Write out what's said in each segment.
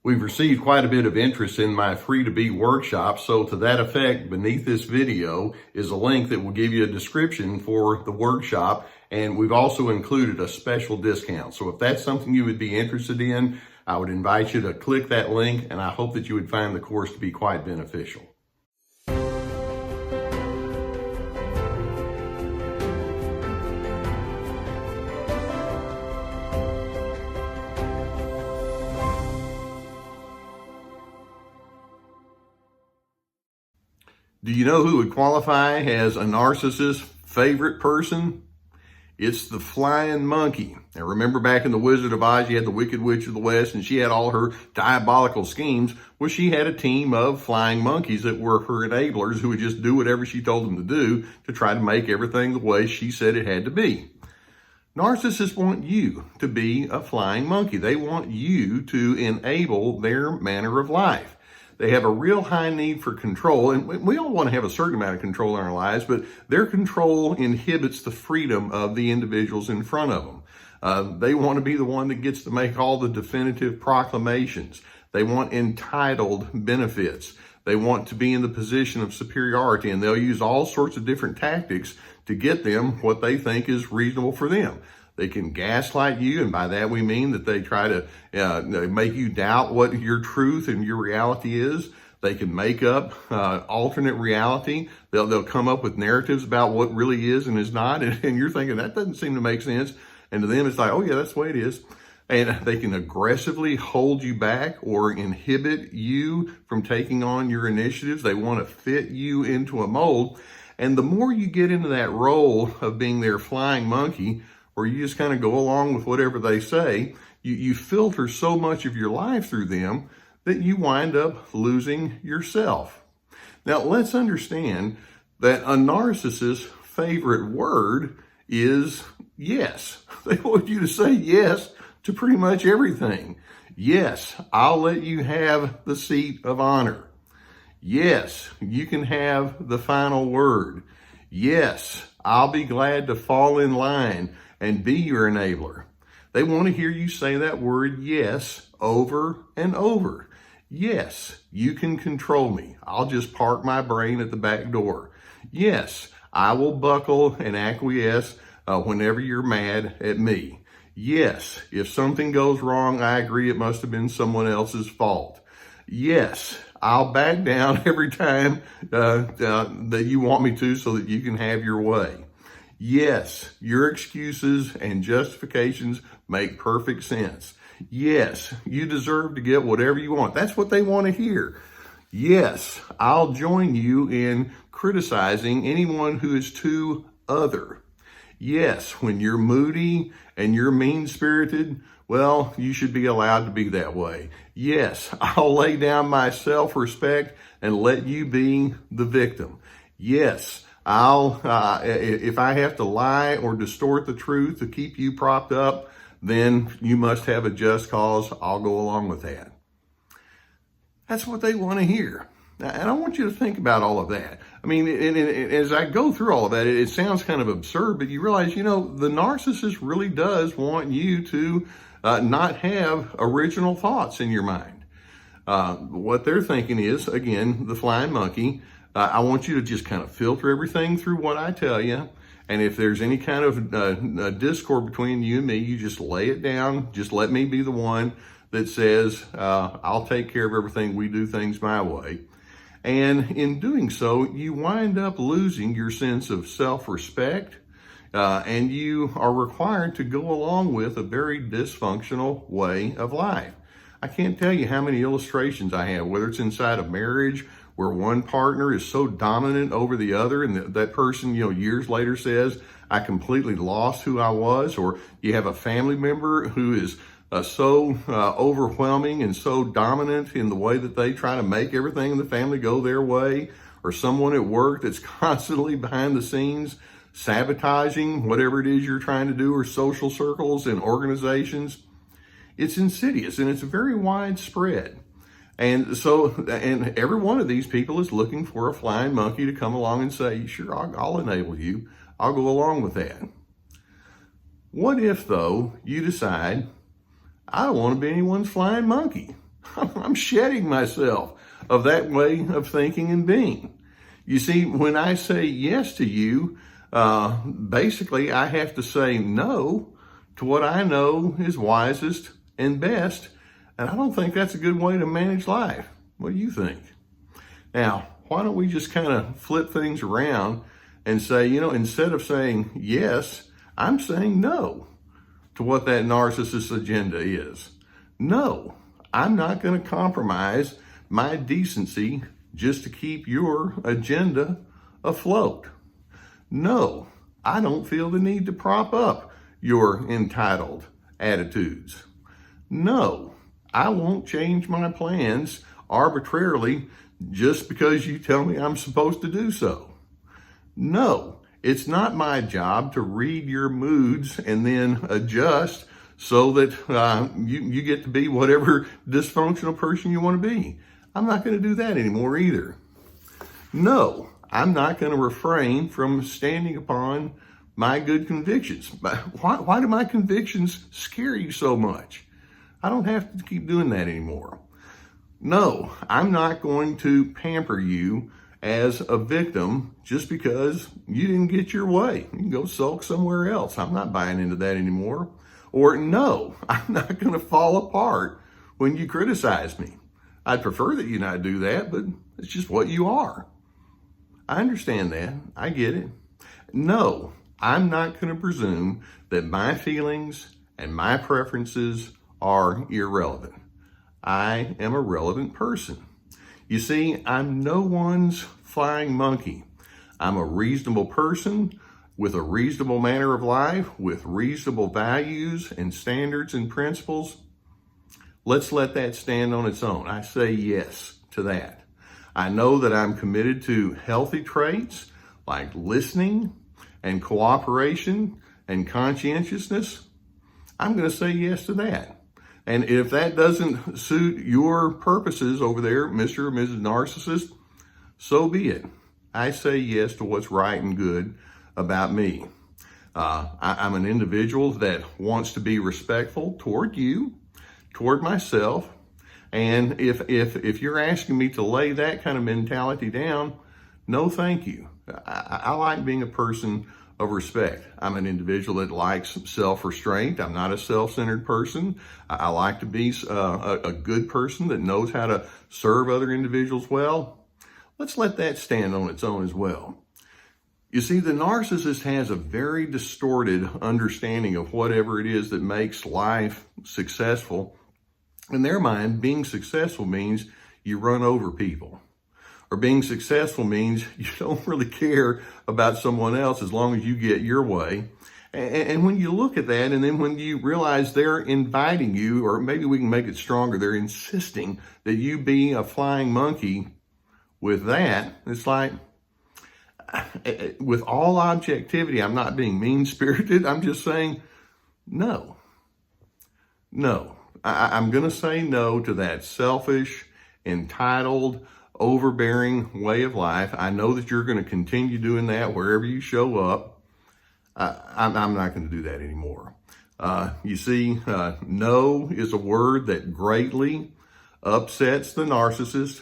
We've received quite a bit of interest in my free to be workshop, so to that effect, beneath this video is a link that will give you a description for the workshop, and we've also included a special discount. So if that's something you would be interested in, I would invite you to click that link, and I hope that you would find the course to be quite beneficial. Do you know who would qualify as a narcissist's favorite person? It's the flying monkey. Now remember back in The Wizard of Oz, you had the Wicked Witch of the West, and she had all her diabolical schemes. Well, she had a team of flying monkeys that were her enablers who would just do whatever she told them to do to try to make everything the way she said it had to be. Narcissists want you to be a flying monkey. They want you to enable their manner of life. They have a real high need for control, and we all want to have a certain amount of control in our lives, but their control inhibits the freedom of the individuals in front of them. They want to be the one that gets to make all the definitive proclamations. They want entitled benefits. They want to be in the position of superiority, and they'll use all sorts of different tactics to get them what they think is reasonable for them. They can gaslight you, and by that we mean that they try to make you doubt what your truth and your reality is. They can make up alternate reality. They'll come up with narratives about what really is and is not, and you're thinking, that doesn't seem to make sense. And to them, it's like, oh yeah, that's the way it is. And they can aggressively hold you back or inhibit you from taking on your initiatives. They want to fit you into a mold. And the more you get into that role of being their flying monkey, or you just kind of go along with whatever they say, you filter so much of your life through them that you wind up losing yourself. Now, let's understand that a narcissist's favorite word is yes. They want you to say yes to pretty much everything. Yes, I'll let you have the seat of honor. Yes, you can have the final word. Yes, I'll be glad to fall in line and be your enabler. They want to hear you say that word yes over and over. Yes, you can control me. I'll just park my brain at the back door. Yes, I will buckle and acquiesce whenever you're mad at me. Yes, if something goes wrong, I agree it must have been someone else's fault. Yes, I'll back down every time that you want me to so that you can have your way. Yes, your excuses and justifications make perfect sense. Yes, you deserve to get whatever you want. That's what they want to hear. Yes, I'll join you in criticizing anyone who is too other. Yes, when you're moody and you're mean-spirited, well, you should be allowed to be that way. Yes, I'll lay down my self-respect and let you be the victim. Yes, if I have to lie or distort the truth to keep you propped up, then you must have a just cause. I'll go along with that. That's what they want to hear. And I want you to think about all of that. I mean, as I go through all of that, it sounds kind of absurd, but you realize, the narcissist really does want you to not have original thoughts in your mind. What they're thinking is, again, the flying monkey, I want you to just kind of filter everything through what I tell you. And if there's any kind of discord between you and me, you just lay it down. Just let me be the one that says, I'll take care of everything. We do things my way. And in doing so, you wind up losing your sense of self-respect, and you are required to go along with a very dysfunctional way of life. I can't tell you how many illustrations I have, whether it's inside a marriage where one partner is so dominant over the other, and that person, years later says, I completely lost who I was, or you have a family member who is so overwhelming and so dominant in the way that they try to make everything in the family go their way, or someone at work that's constantly behind the scenes sabotaging whatever it is you're trying to do, or social circles and organizations. It's insidious and it's very widespread. And every one of these people is looking for a flying monkey to come along and say, sure, I'll enable you. I'll go along with that. What if, though, you decide, I don't want to be anyone's flying monkey. I'm shedding myself of that way of thinking and being. You see, when I say yes to you, basically I have to say no to what I know is wisest and best. And I don't think that's a good way to manage life. What do you think? Now, why don't we just kind of flip things around and say, instead of saying yes, I'm saying no to what that narcissist agenda is. No, I'm not going to compromise my decency just to keep your agenda afloat. No, I don't feel the need to prop up your entitled attitudes. No, I won't change my plans arbitrarily just because you tell me I'm supposed to do so. No, it's not my job to read your moods and then adjust so that you get to be whatever dysfunctional person you want to be. I'm not going to do that anymore either. No, I'm not going to refrain from standing upon my good convictions. Why do my convictions scare you so much? I don't have to keep doing that anymore. No, I'm not going to pamper you as a victim just because you didn't get your way. You can go sulk somewhere else. I'm not buying into that anymore. Or no, I'm not going to fall apart when you criticize me. I'd prefer that you not do that, but it's just what you are. I understand that. I get it. No, I'm not going to presume that my feelings and my preferences are irrelevant. I am a relevant person. You see, I'm no one's flying monkey. I'm a reasonable person with a reasonable manner of life, with reasonable values and standards and principles. Let's let that stand on its own. I say yes to that. I know that I'm committed to healthy traits like listening and cooperation and conscientiousness. I'm going to say yes to that. And if that doesn't suit your purposes over there, Mr. or Mrs. Narcissist, so be it. I say yes to what's right and good about me. I'm an individual that wants to be respectful toward you, toward myself. And if you're asking me to lay that kind of mentality down, no thank you. I like being a person of respect. I'm an individual that likes self-restraint. I'm not a self-centered person. I like to be a good person that knows how to serve other individuals well. Let's let that stand on its own as well. You see, the narcissist has a very distorted understanding of whatever it is that makes life successful. In their mind, being successful means you run over people. Or being successful means you don't really care about someone else as long as you get your way. And when you look at that, and then when you realize they're inviting you, or maybe we can make it stronger, they're insisting that you be a flying monkey with that, it's like, with all objectivity, I'm not being mean-spirited. I'm just saying, no. I'm going to say no to that selfish, entitled, overbearing way of life. I know that you're going to continue doing that wherever you show up. I'm not going to do that anymore. You see, no is a word that greatly upsets the narcissist.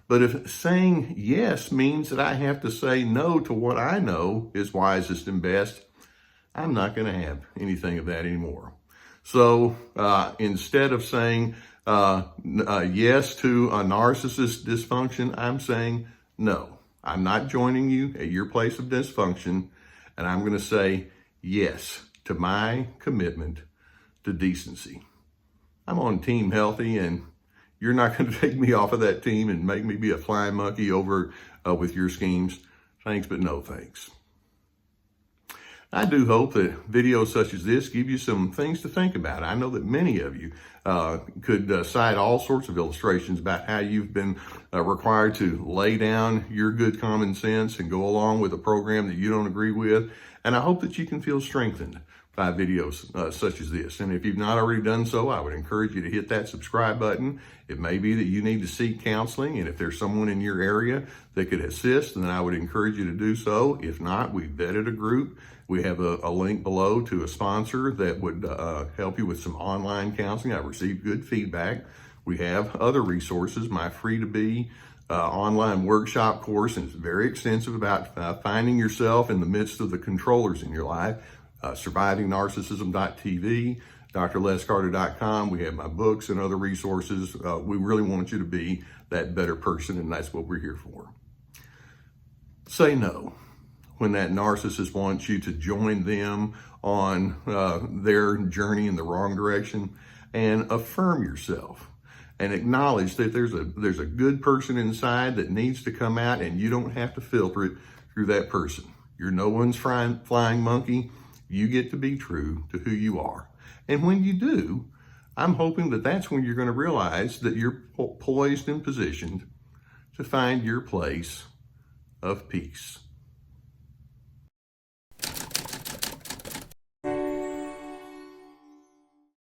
But if saying yes means that I have to say no to what I know is wisest and best, I'm not going to have anything of that anymore. So instead of saying yes to a narcissist dysfunction, I'm saying no. I'm not joining you at your place of dysfunction, and I'm going to say yes to my commitment to decency. I'm on Team Healthy, and you're not going to take me off of that team and make me be a flying monkey over with your schemes. Thanks, but no thanks. I do hope that videos such as this give you some things to think about. I know that many of you could cite all sorts of illustrations about how you've been required to lay down your good common sense and go along with a program that you don't agree with. And I hope that you can feel strengthened by videos such as this. And if you've not already done so, I would encourage you to hit that subscribe button. It may be that you need to seek counseling, and if there's someone in your area that could assist, then I would encourage you to do so. If not, we've vetted a group. We have a link below to a sponsor that would help you with some online counseling. I've received good feedback We have other resources. My Free to Be online workshop course, and it's very extensive about finding yourself in the midst of the controllers in your life. SurvivingNarcissism.tv, drlescarter.com. We have my books and other resources. We really want you to be that better person, and that's what we're here for. Say no when that narcissist wants you to join them on their journey in the wrong direction, and affirm yourself and acknowledge that there's a good person inside that needs to come out, and you don't have to filter it through that person. You're no one's flying monkey. You get to be true to who you are. And when you do, I'm hoping that that's when you're going to realize that you're poised and positioned to find your place of peace.